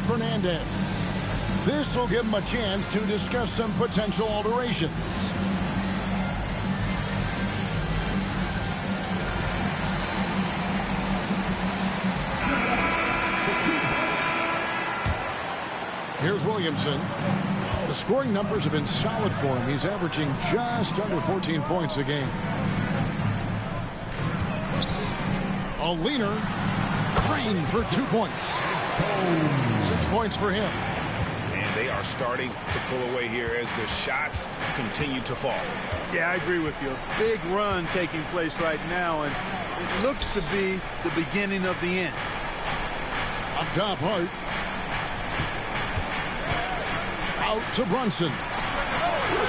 Fernandez. This will give him a chance to discuss some potential alterations. Here's Williamson. The scoring numbers have been solid for him. He's averaging just under 14 points a game. A leaner trained for 2 points. 6 points for him. And they are starting to pull away here as the shots continue to fall. Yeah, I agree with you. A big run taking place right now, and it looks to be the beginning of the end. Up top, Hart. Out to Brunson.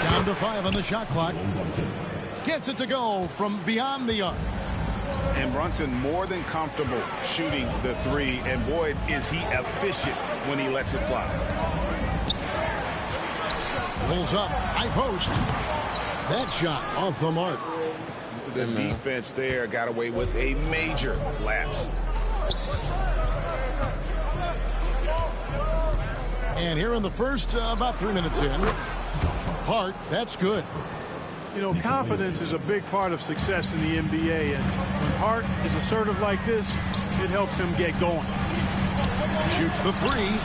Down to 5 on the shot clock. Gets it to go from beyond the arc. And Brunson more than comfortable shooting the 3, and boy, is he efficient when he lets it fly. Pulls up, high post. That shot off the mark. The defense there got away with a major lapse. And here in the first, about 3 minutes in, Hart, that's good. You know, confidence is a big part of success in the NBA, and when Hart is assertive like this, it helps him get going. Shoots the 3.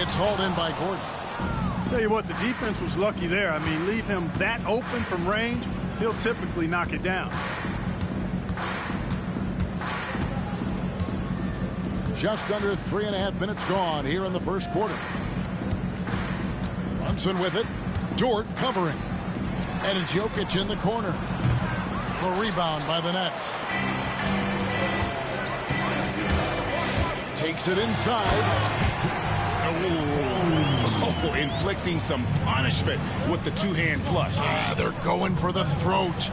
It's hauled in by Gordon. Tell you what, the defense was lucky there. I mean, leave him that open from range, he'll typically knock it down. Just under 3.5 minutes gone here in the first quarter. Brunson with it. Dort covering. And it's Jokic in the corner. A rebound by the Nets. Takes it inside. Oh, inflicting some punishment with the 2-hand flush. They're going for the throat.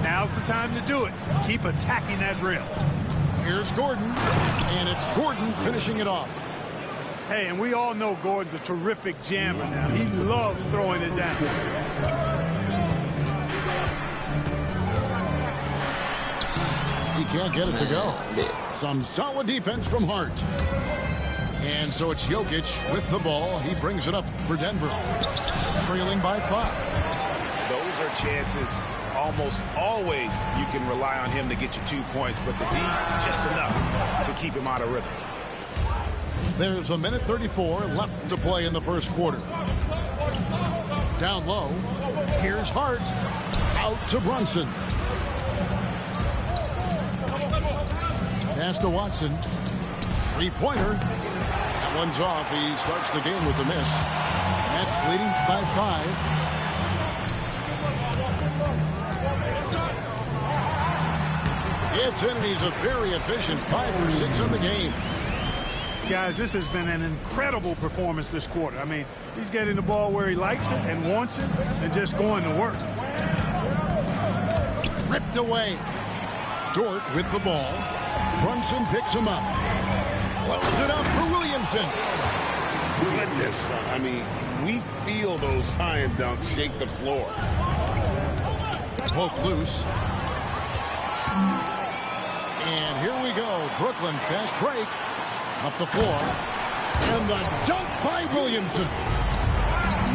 Now's the time to do it. Keep attacking that rim. Here's Gordon, and it's Gordon finishing it off. Hey, and we all know Gordon's a terrific jammer now. He loves throwing it down. He can't get it to go. Some solid defense from Hart. And so it's Jokic with the ball. He brings it up for Denver. Trailing by 5. Those are chances. Almost always you can rely on him to get you 2 points, but the D, just enough to keep him out of rhythm. There's a minute 34 left to play in the first quarter. Down low. Here's Hart. Out to Brunson. Pass to Watson. 3-pointer. That one's off. He starts the game with a miss. Nets leading by 5. It's in, and he's a very efficient 5 for 6 on the game. Guys, this has been an incredible performance this quarter. I mean, he's getting the ball where he likes it and wants it and just going to work. Ripped away. Dort with the ball. Brunson picks him up. Closes it up for Williamson. Goodness. I mean, we feel those science dunks shake the floor. Poke loose. And here we go. Brooklyn fast break. Up the floor. And the dunk by Williamson.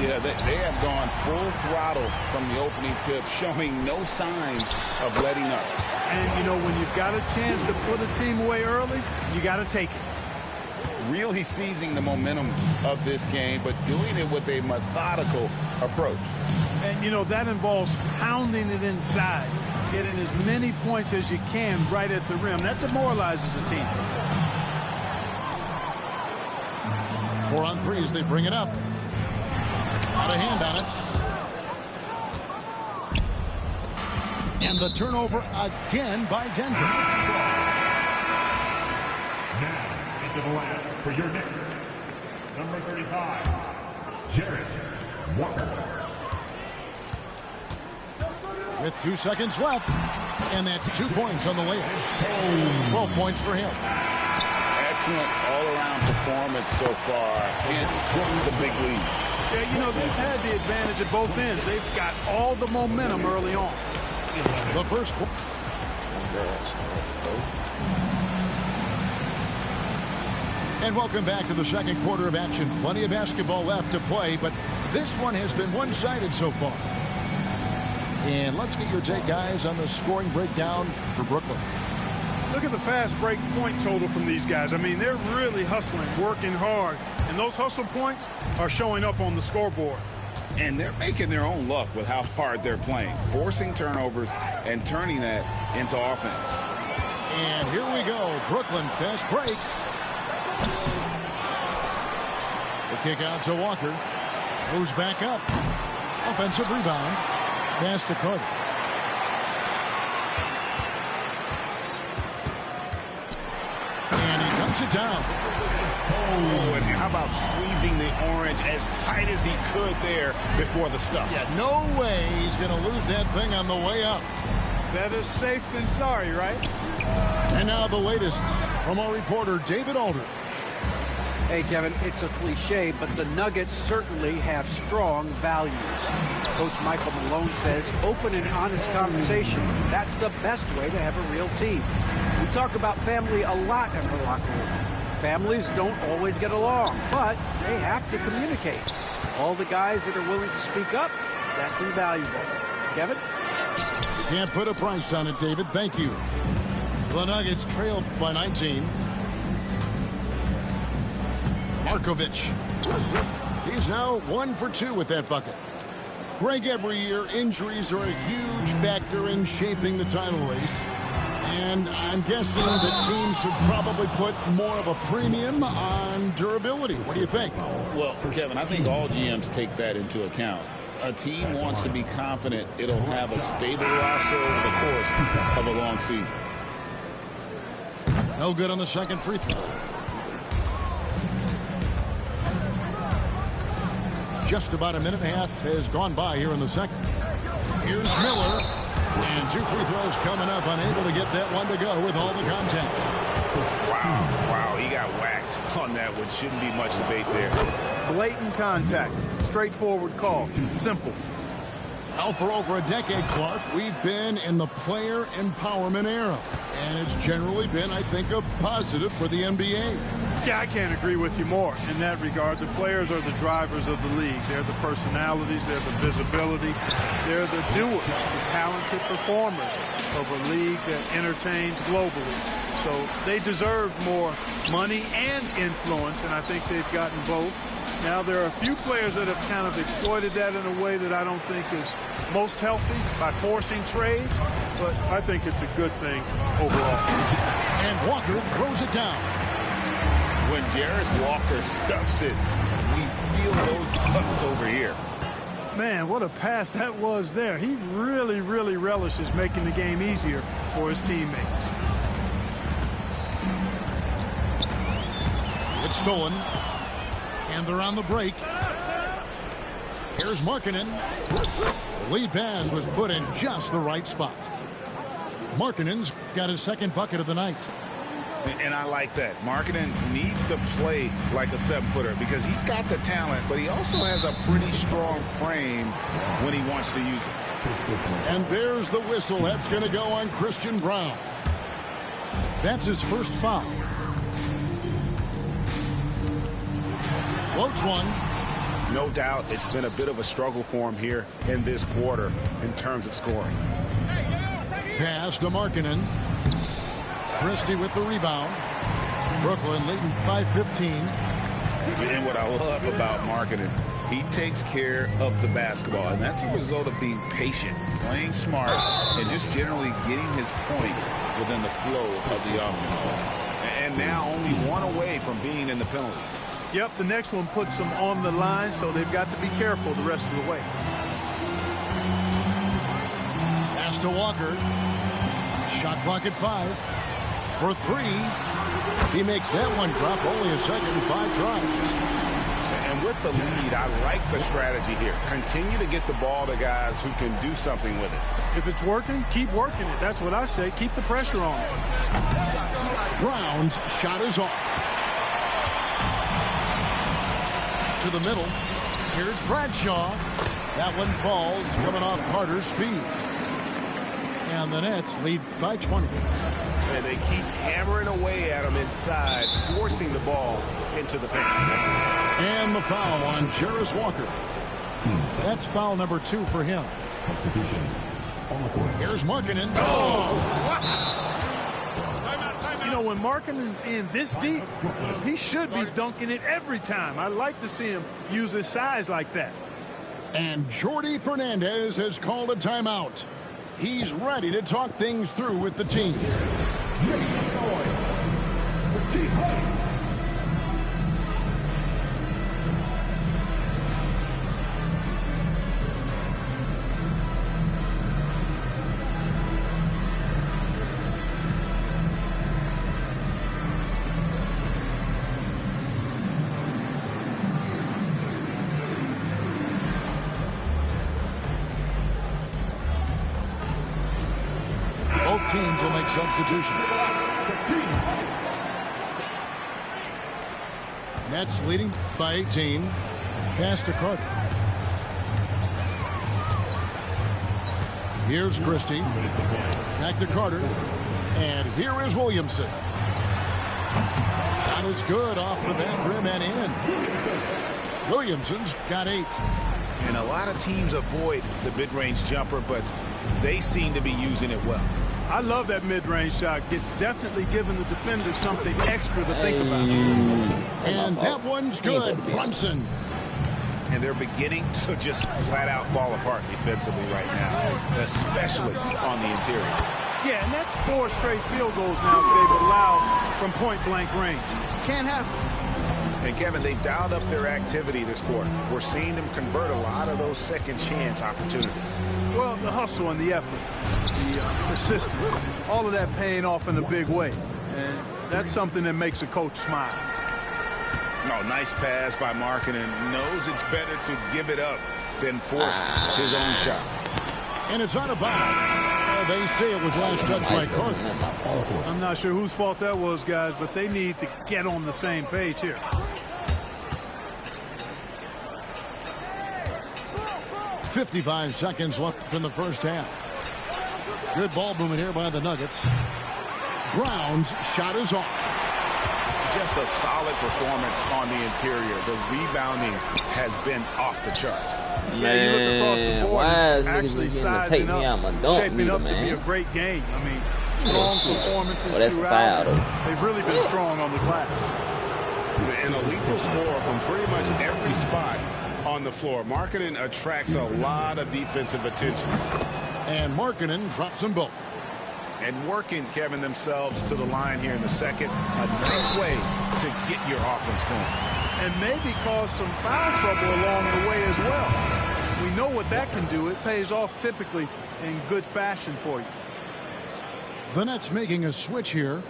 Yeah, they have gone full throttle from the opening tip, showing no signs of letting up. And, you know, when you've got a chance to put a team away early, you got to take it. Really seizing the momentum of this game, but doing it with a methodical approach. And, you know, that involves pounding it inside, getting as many points as you can right at the rim. That demoralizes the team. 4 on 3 as they bring it up. Out of hand on it. And the turnover again by Denver. Now into the lineup for your Knicks, number 35, Jarrett Walker. With 2 seconds left. And that's 2 points on the layup. 12 points for him. Excellent all-around performance so far. It's the big lead. Yeah, you know, they've had the advantage at both ends. They've got all the momentum early on. The first quarter. And welcome back to the second quarter of action. Plenty of basketball left to play, but this one has been one-sided so far. And let's get your take, guys, on the scoring breakdown for Brooklyn. Look at the fast break point total from these guys. I mean, they're really hustling, working hard, and those hustle points are showing up on the scoreboard. And they're making their own luck with how hard they're playing, forcing turnovers and turning that into offense. And here we go. Brooklyn fast break. The kick out to Walker. Moves back up. Offensive rebound. Pass to Carter. And he cuts it down. Oh, and how about squeezing the orange as tight as he could there before the stuff? Yeah, no way he's going to lose that thing on the way up. Better safe than sorry, right? And now the latest from our reporter, David Alder. Hey, Kevin, it's a cliche, but the Nuggets certainly have strong values. Coach Michael Malone says open and honest conversation. That's the best way to have a real team. We talk about family a lot in the locker room. Families don't always get along, but they have to communicate. All the guys that are willing to speak up, that's invaluable. Kevin? Can't put a price on it, David. Thank you. The Nuggets trailed by 19. Markovic. He's now 1 for 2 with that bucket. Greg, every year, injuries are a huge factor in shaping the title race. And I'm guessing that teams should probably put more of a premium on durability. What do you think? Well, Kevin, I think all GMs take that into account. A team wants to be confident it'll have a stable roster over the course of a long season. No good on the second free throw. Just about a minute and a half has gone by here in the second. Here's Miller. And 2 free throws coming up. Unable to get that one to go with all the contact. Wow, he got whacked on that one. Shouldn't be much debate there. Blatant contact. Straightforward call. Simple. Now, for over a decade, Clark, we've been in the player empowerment era. And it's generally been, I think, a positive for the NBA. Yeah, I can't agree with you more in that regard. The players are the drivers of the league. They're the personalities. They're the visibility. They're the doers, the talented performers of a league that entertains globally. So they deserve more money and influence, and I think they've gotten both. Now, there are a few players that have kind of exploited that in a way that I don't think is most healthy by forcing trades, but I think it's a good thing overall. And Walker throws it down. When Jarris Walker stuffs it, we feel those bucks over here. Man, what a pass that was there. He really, really relishes making the game easier for his teammates. It's stolen. And they're on the break. Here's Markkanen. The lead pass was put in just the right spot. Markkanen's got his second bucket of the night. And I like that. Markkanen needs to play like a 7-footer because he's got the talent, but he also has a pretty strong frame when he wants to use it. And there's the whistle. That's going to go on Christian Braun. That's his first foul. Floats one. No doubt it's been a bit of a struggle for him here in this quarter in terms of scoring. Pass to Markkanen. Christie with the rebound. Brooklyn leading by 15. And what I love about Markkanen, he takes care of the basketball, and that's a result of being patient, playing smart, and just generally getting his points within the flow of the offense. And now only one away from being in the penalty. Yep, the next one puts them on the line, so they've got to be careful the rest of the way. Pass to Walker. Shot clock at 5. For 3. He makes that one drop. Only a second and 5 tries. And with the lead, I like the strategy here. Continue to get the ball to guys who can do something with it. If it's working, keep working it. That's what I say. Keep the pressure on. Brown's shot is off. To the middle. Here's Bradshaw. That one falls, coming off Carter's feet. And the Nets lead by 20. And they keep hammering away at him inside, forcing the ball into the paint. And the foul on Jarace Walker. That's foul number 2 for him. Substitutions on the court. Here's Markkanen. You know, when Markkanen's in this deep, he should be dunking it every time. I like to see him use his size like that. And Jordi Fernandez has called a timeout. He's ready to talk things through with the team. Both teams will make substitutions. Nets leading by 18. Pass to Carter. Here's Christie. Back to Carter. And here is Williamson. Shot is good off the back rim and in. Williamson's got 8. And a lot of teams avoid the mid-range jumper, but they seem to be using it well. I love that mid-range shot. It's definitely giving the defender something extra to think about. And that one's good. Brunson. And they're beginning to just flat out fall apart defensively right now, especially on the interior. Yeah, and that's 4 straight field goals now they've allowed from point-blank range. Can't happen. And, Kevin, they've dialed up their activity this quarter. We're seeing them convert a lot of those second-chance opportunities. Well, the hustle and the effort, the persistence, all of that paying off in a big way. And that's something that makes a coach smile. No, nice pass by Markkanen. Knows it's better to give it up than force his own shot. And it's out of bounds. They say it was last touched by Carter. I'm not sure whose fault that was, guys, but they need to get on the same page here. .55 seconds left in the first half. Good ball movement here by the Nuggets. Brown's shot is off. Just a solid performance on the interior. The rebounding has been off the charts. Yeah, you look across the board, it's actually sizing up, shaping up to be a great game. I mean, strong performances throughout. They've really been strong on the glass. And a lethal score from pretty much every spot on the floor. Markkanen attracts a lot of defensive attention. And Markkanen drops them both. And working, Kevin, themselves to the line here in the second. A nice way to get your offense going. And maybe cause some foul trouble along the way as well. We know what that can do. It pays off typically in good fashion for you. The Nets making a switch here.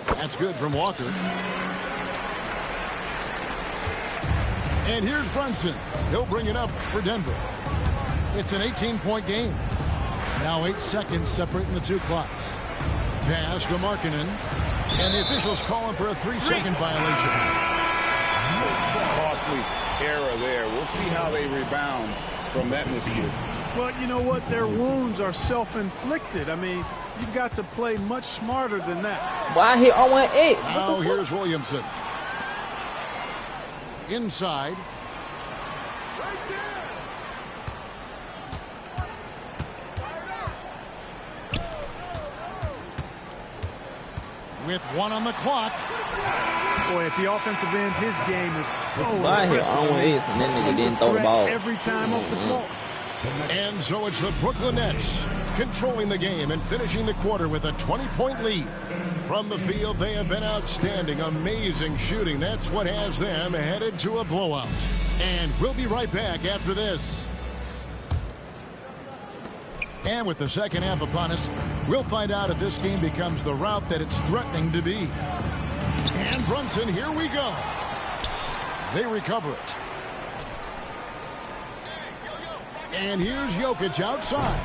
That's good from Walker. And here's Brunson. He'll bring it up for Denver. It's an 18-point game. Now 8 seconds separating the two clocks. Pass to Markkanen. And the officials calling for a 3-second violation. Costly error there. We'll see how they rebound from that miscue. Well, you know what? Their wounds are self-inflicted. I mean, you've got to play much smarter than that. Why he 0-8? Now here's Williamson. Inside. With 1 on the clock. Boy, at the offensive end, his game is so impressive. And then nigga didn't throw the ball every time off the floor. And so it's the Brooklyn Nets controlling the game and finishing the quarter with a 20-point lead. From the field, they have been outstanding, amazing shooting. That's what has them headed to a blowout. And we'll be right back after this. And with the second half upon us, we'll find out if this game becomes the route that it's threatening to be. And Brunson, here we go. They recover it. And here's Jokic outside.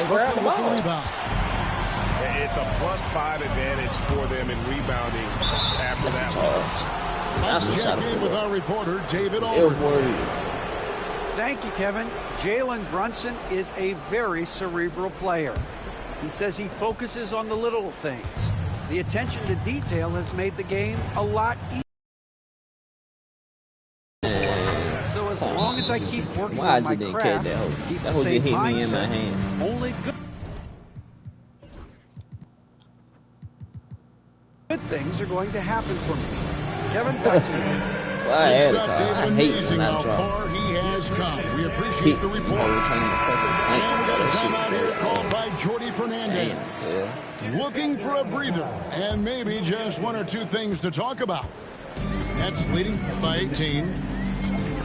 Brooklyn with the rebound. It's a +5 advantage for them in rebounding after that one. Let's check in with our reporter, David Aldridge. Thank you, Kevin. Jalen Brunson is a very cerebral player. He says he focuses on the little things. The attention to detail has made the game a lot easier. So as long as I keep working on my craft, keep the same mindset, only good things are going to happen for me. Kevin, back to you. It's got David amazing how far he has come. We appreciate the report. And we got a timeout here called by Jordi Fernandez. Looking for a breather and maybe just one or two things to talk about. Nets leading by 18.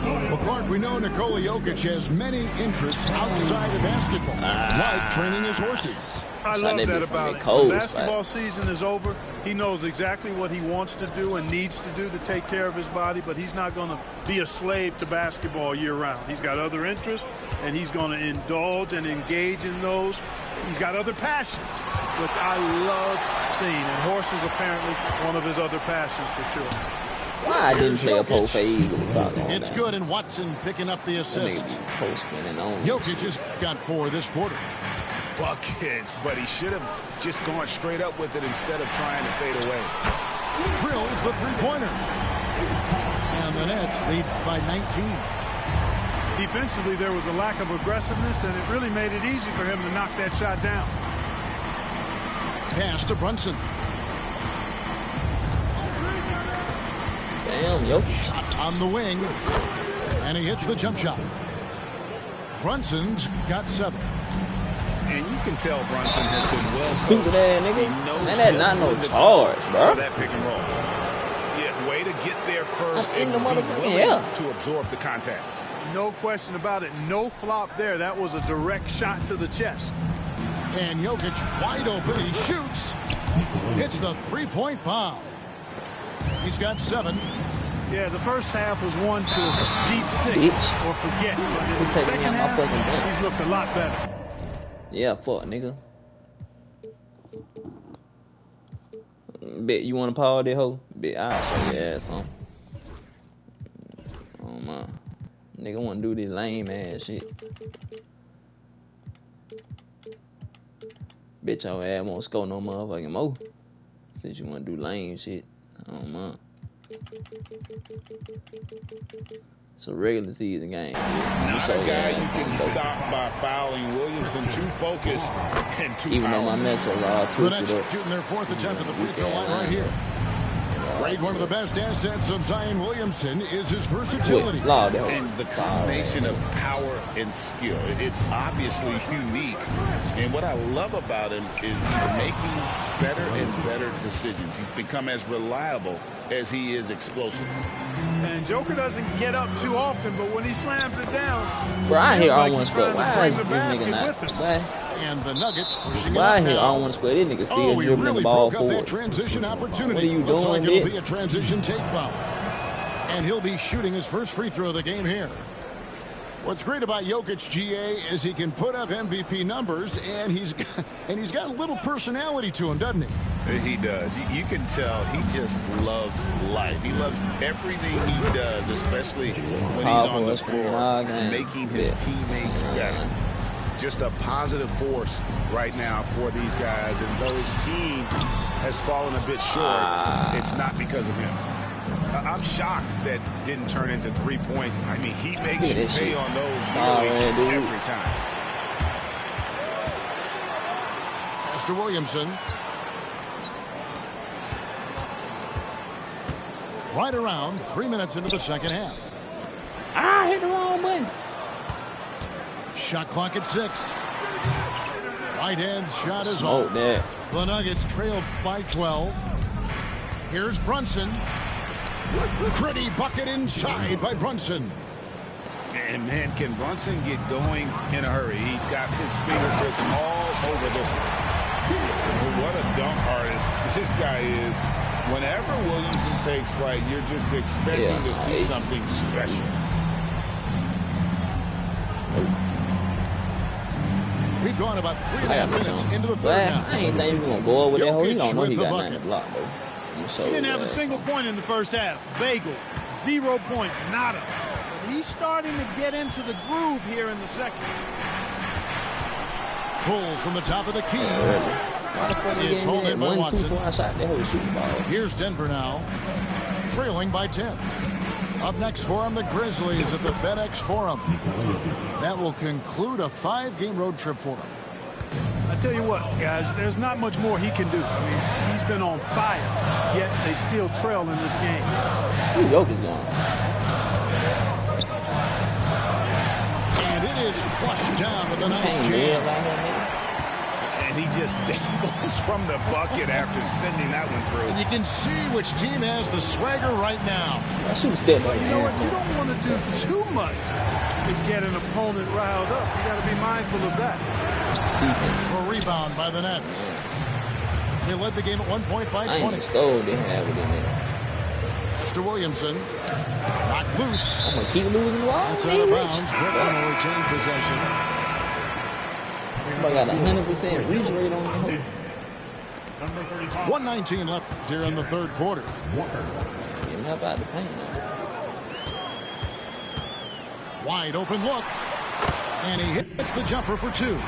Well, Clark, we know Nikola Jokic has many interests outside of basketball, like training his horses. I love that about it. When basketball season is over, he knows exactly what he wants to do and needs to do to take care of his body, but he's not going to be a slave to basketball year-round. He's got other interests, and he's going to indulge and engage in those. He's got other passions, which I love seeing, and horses apparently one of his other passions for sure. Why I didn't play a post fade? It's good, and Watson picking up the assist. Jokic has got 4 this quarter. Buckets, but he should have just gone straight up with it instead of trying to fade away. Drills the three-pointer. And the Nets lead by 19. Defensively, there was a lack of aggressiveness, and it really made it easy for him to knock that shot down. Pass to Brunson. Damn, yo. Shot on the wing. And he hits the jump shot. Brunson's got 7. And you can tell Brunson has been well coached. Stupid ass nigga. Man, that's not no charge, bro. That pick and roll. Yeah, way to get there first and the be willing to absorb the contact. No question about it. No flop there. That was a direct shot to the chest. And Jokic wide open. He shoots. Hits the three-point bomb. He's got 7. Yeah, the first half was 1 to deep 6 or forget. But in the second half, he's looked a lot better. Yeah, fuck, nigga. Bet you want to pause that hoe? Bet I'll show your ass on. Oh, man. Nigga want to do this lame ass shit. Bitch, your ass won't score no motherfucking more. Since you want to do lame shit. Oh, man. It's a regular season game. Not a guy you can stop by fouling. Williamson too focused and too even though my matchups are all twisted up. Shooting their 4th attempt at the free throw line right here. Great, one of the best assets of Zion Williamson is his versatility. And the combination of power and skill. It's obviously unique. And what I love about him is he's making better and better decisions. He's become as reliable as he is explosive. And Joker doesn't get up too often, but when he slams it down, bro, I hear all one square. Why is this nigga not? And the Nuggets pushing Why it I hear all one square? This nigga still dribbling really the ball broke up forward. that transition opportunity. What are you Looks doing, like it'll bitch? be a transition take foul. And he'll be shooting his first free throw of the game here. What's great about Jokic, GA, is he can put up MVP numbers, and he's got a little personality to him, doesn't he? He does. You can tell he just loves life. He loves everything he does, especially when he's on the floor, making his teammates better. Just a positive force right now for these guys. And though his team has fallen a bit short, it's not because of him. I'm shocked that didn't turn into 3 points. I mean, he makes you pay on those nearly every time. Pass to Williamson. Right around 3 minutes into the second half. I hit the wrong button. Shot clock at 6. Right hand shot is off. There. The Nuggets trail by 12. Here's Brunson. Pretty bucket inside by Brunson. And man, can Brunson get going in a hurry? He's got his fingertips all over this. What a dunk artist this guy is. Whenever Williamson takes flight, you're just expecting to see something special. We've gone about 3.5 minutes into the third half. I ain't think he was going to go over that hole. He don't know he got nothing to block, though. He didn't have a single point in the first half. Bagel, 0 points, nada. But he's starting to get into the groove here in the second. Pulls from the top of the key. It's hauled in by Watson. Here's Denver now, trailing by 10. Up next for them, the Grizzlies at the FedEx Forum. That will conclude a 5-game road trip for them. I tell you what, guys, there's not much more he can do. I mean, he's been on fire, yet they still trail in this game. Jokic going. And it is flushed down with a nice jam. And he just dangles from the bucket after sending that one through. And you can see which team has the swagger right now. You know what? You don't want to do too much to get an opponent riled up. You got to be mindful of that. A rebound by the Nets. They led the game at 1 point by 20. Mr. Williamson knocked loose. I'm gonna keep losing the ball. It's out of bounds. Brooklyn will retain possession. I got 100% reach rate on the 1:19 left here in the third quarter. Getting up out the paint now. Wide open look. And he hits the jumper for 2.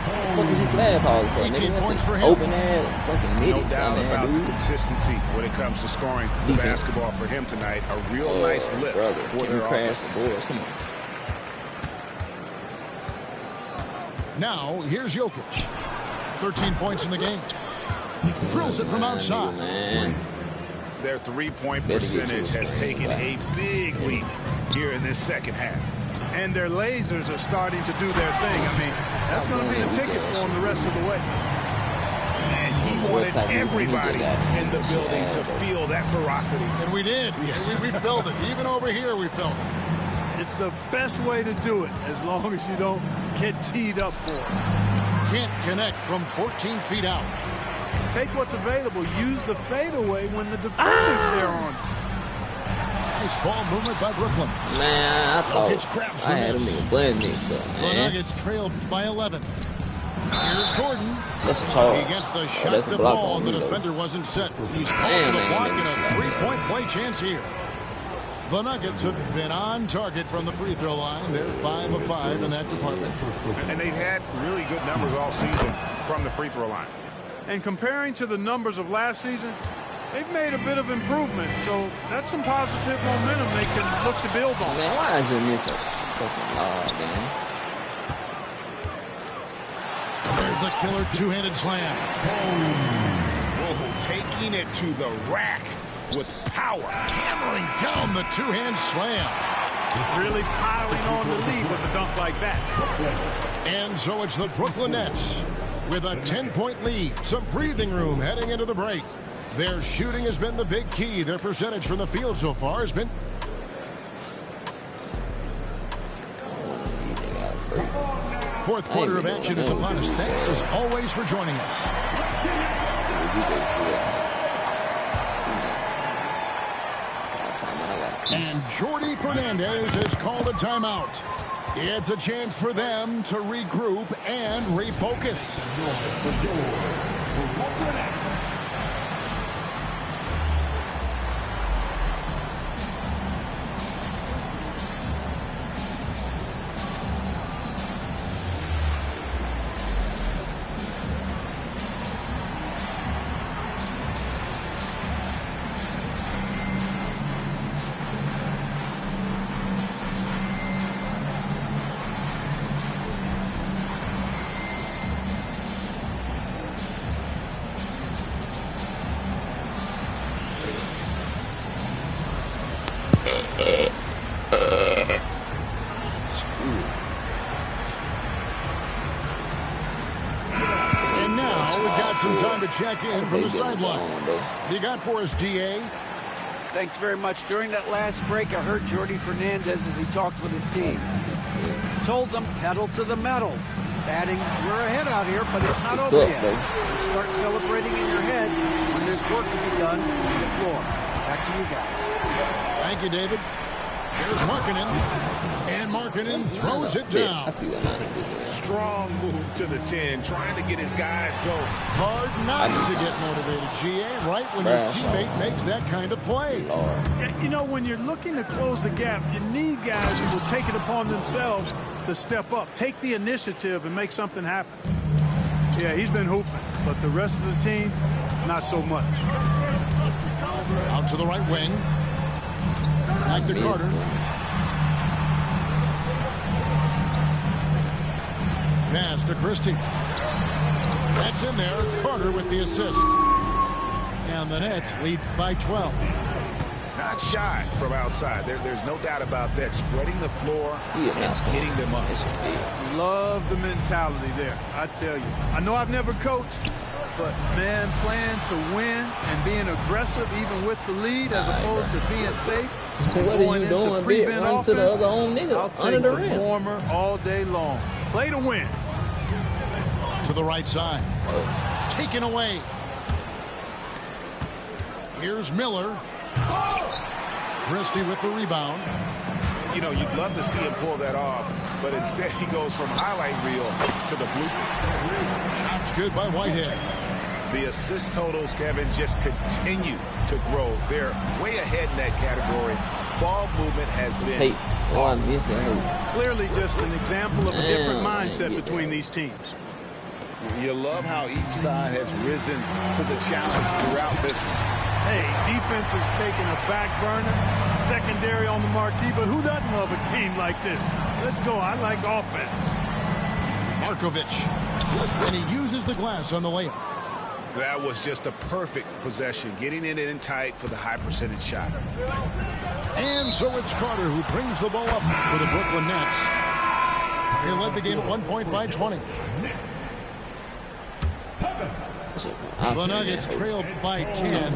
18 points for him. Open ass, fucking No doubt about the consistency when it comes to scoring the basketball for him tonight. A real nice lift for their offense. Come on. Now, here's Jokic. 13 points in the game. Drills it from outside. Their three-point percentage has taken a big leap here in this second half. And their lasers are starting to do their thing. I mean, that's going to be a ticket for them the rest of the way. And he wanted everybody in the building to feel that ferocity. And we did. We felt it. Even over here, we felt it. It's the best way to do it, as long as you don't get teed up for it. Can't connect from 14 feet out. Take what's available. Use the fadeaway when the defender's there on. Nice ball movement by Brooklyn. Man, I thought I had him in button mixed up, The man. Nuggets trailed by 11. Here's Gordon. That's a charge. He gets the shot to fall, and the defender wasn't set. He's called for the block and a three-point play chance here. The Nuggets have been on target from the free throw line. They're 5 of 5 in that department. And they've had really good numbers all season from the free throw line. And comparing to the numbers of last season, they've made a bit of improvement. So that's some positive momentum they can look to build on. Man, why did you miss a fucking lob, man? There's the killer two-handed slam. Oh, taking it to the rack with power. Hammering down the two-hand slam. Really piling on the lead with a dunk like that. And so it's the Brooklyn Nets with a 10-point lead. Some breathing room heading into the break. Their shooting has been the big key. Their percentage from the field so far has been... Fourth quarter of action is upon us. Thanks as always for joining us. And Jordi Fernandez has called a timeout. It's a chance for them to regroup and refocus. Some time to check in from the sidelines. You got for us, DA? Thanks very much. During that last break, I heard Jordi Fernandez as he talked with his team. Told them, pedal to the metal. Adding, we're ahead out here, but it's not over yet. You start celebrating in your head when there's work to be done on the floor. Back to you guys. Thank you, David. Here's Markkanen. And Markkanen throws it down. I see what Nana did. Strong move to the 10, trying to get his guys going. Hard not to get motivated, GA, right when your teammate makes that kind of play. Yeah, you know, when you're looking to close the gap, you need guys who will take it upon themselves to step up, take the initiative, and make something happen. Yeah, he's been hooping, but the rest of the team, not so much. Out to the right wing. Back to Carter. Pass to Christie. That's in there. Carter with the assist. And the Nets lead by 12. Not shy from outside. There's no doubt about that. Spreading the floor and hitting them up. Love the mentality there, I tell you. I know I've never coached, but, man, playing to win and being aggressive even with the lead as opposed to being safe. What are you doing? Prevent offense, to the other own nigga. I'll take the former all day long. Play to win. To the right side. Taken away. Here's Miller. Christie with the rebound. You know, you'd love to see him pull that off, but instead he goes from highlight reel to the bloopers. Shots good by Whitehead. The assist totals, Kevin, just continue to grow. They're way ahead in that category. Ball movement has been clearly just an example of a different mindset between these teams. You love how each side has risen to the challenge throughout this one. Hey, defense is taking a back burner, secondary on the marquee, but who doesn't love a game like this? Let's go. I like offense. Markovic. And he uses the glass on the layup. That was just a perfect possession, getting it in tight for the high percentage shot. And so it's Carter who brings the ball up for the Brooklyn Nets. They led the game at 1 point by 20. The Nuggets trailed by 10.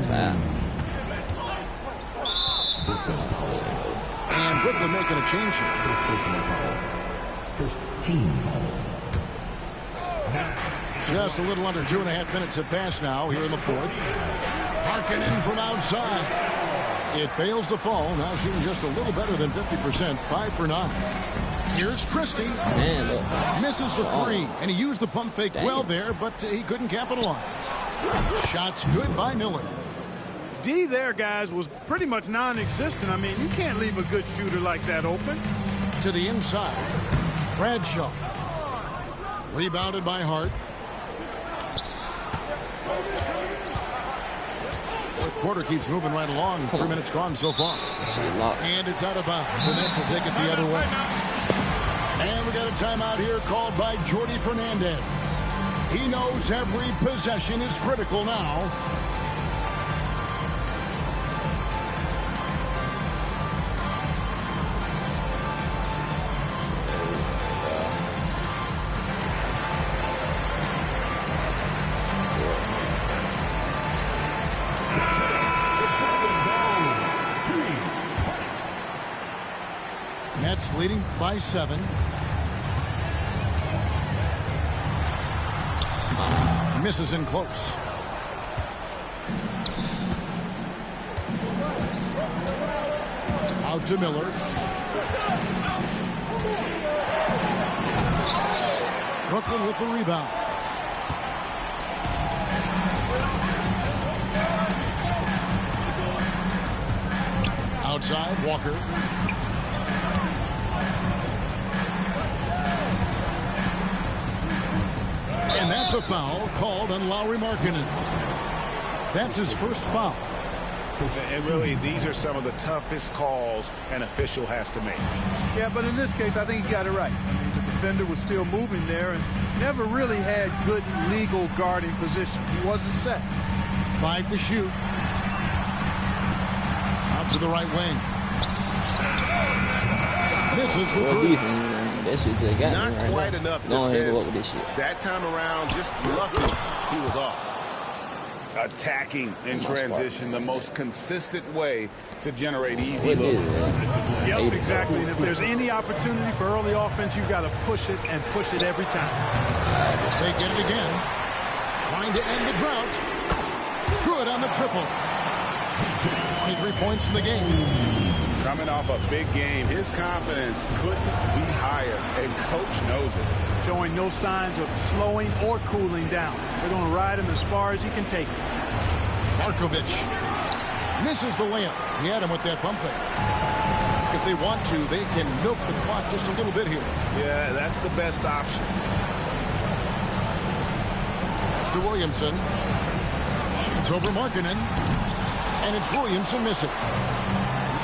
And Brooklyn making a change here. Just a little under 2.5 minutes have passed now here in the fourth. Markkanen from outside. It fails to fall. Now shooting just a little better than 50%. 5 for 9. Here's Christie. Misses the three. And he used the pump fake well there, but he couldn't capitalize. Shots good by Miller. D there, guys, was pretty much non-existent. I mean, you can't leave a good shooter like that open. To the inside. Bradshaw. Rebounded by Hart. Fourth quarter keeps moving right along. 3 minutes gone so far. And it's out of bounds. The Nets will take it the other way. And we got a timeout here called by Jordi Fernandez. He knows every possession is critical now. Nets leading by 7. Misses in close. Out to Miller. Brooklyn with the rebound. Outside, Walker. And that's a foul called on Lauri Markkanen. That's his first foul. And really, these are some of the toughest calls an official has to make. Yeah, but in this case, I think he got it right. I mean, the defender was still moving there and never really had good legal guarding position. He wasn't set. 5 to shoot. Out to the right wing. Misses the three. Not quite enough defense. That time around, just lucky he was off. Attacking in transition, the most consistent way to generate easy looks. Yep, exactly. And if there's any opportunity for early offense, you've got to push it and push it every time. They get it again. Trying to end the drought. Good on the triple. 23 points in the game. coming off a big game. His confidence couldn't be higher, and Coach knows it. Showing no signs of slowing or cooling down. They're going to ride him as far as he can take it. Markovic misses the layup. He had him with that bump fake. If they want to, they can milk the clock just a little bit here. Yeah, that's the best option. It's to Williamson. Shoots over Markkanen. And it's Williamson missing.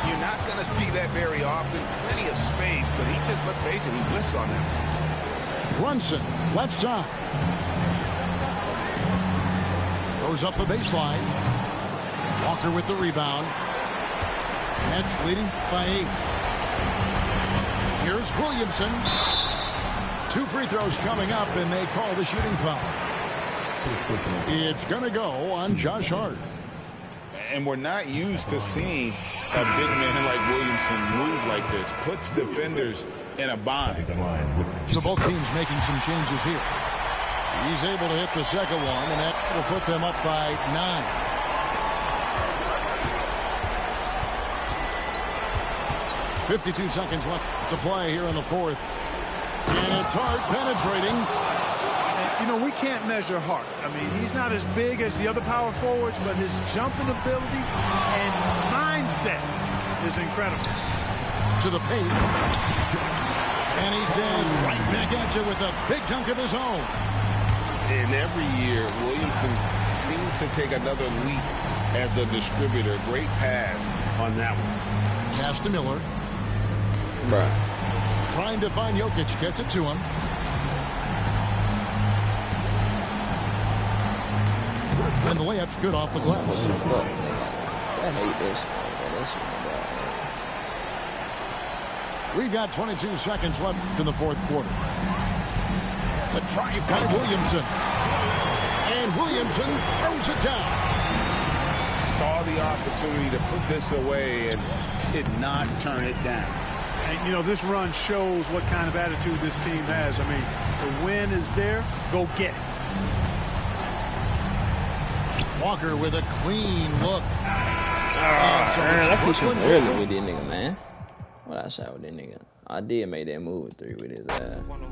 You're not going to see that very often. Plenty of space, but he just, let's face it, he whiffs on that. Brunson, left side. Goes up the baseline. Walker with the rebound. Nets leading by 8. Here's Williamson. 2 free throws coming up, and they call the shooting foul. It's going to go on Josh Hart. And we're not used to seeing a big man like Williamson move like this. Puts defenders in a bind. So both teams making some changes here. He's able to hit the second one, and that will put them up by 9. .52 seconds left to play here in the fourth. And it's Hart penetrating. And, you know, we can't measure Hart. I mean, he's not as big as the other power forwards, but his jumping ability and mindset is incredible. To the paint. And he says right back at you with a big dunk of his own. And every year, Williamson seems to take another leap as a distributor. Great pass on that one. Pass to Miller. Bruh. Trying to find Jokic. Gets it to him. And the layup's good off the glass. I hate this. That shit, We've got 22 seconds left in the fourth quarter. The drive by Williamson. And Williamson throws it down. Saw the opportunity to put this away and did not turn it down. And, you know, this run shows what kind of attitude this team has. I mean, the win is there. Go get it. Walker with a clean look. man, I pushed him early with this nigga, man. What I shot with this nigga? I did make that move with 3 with his ass.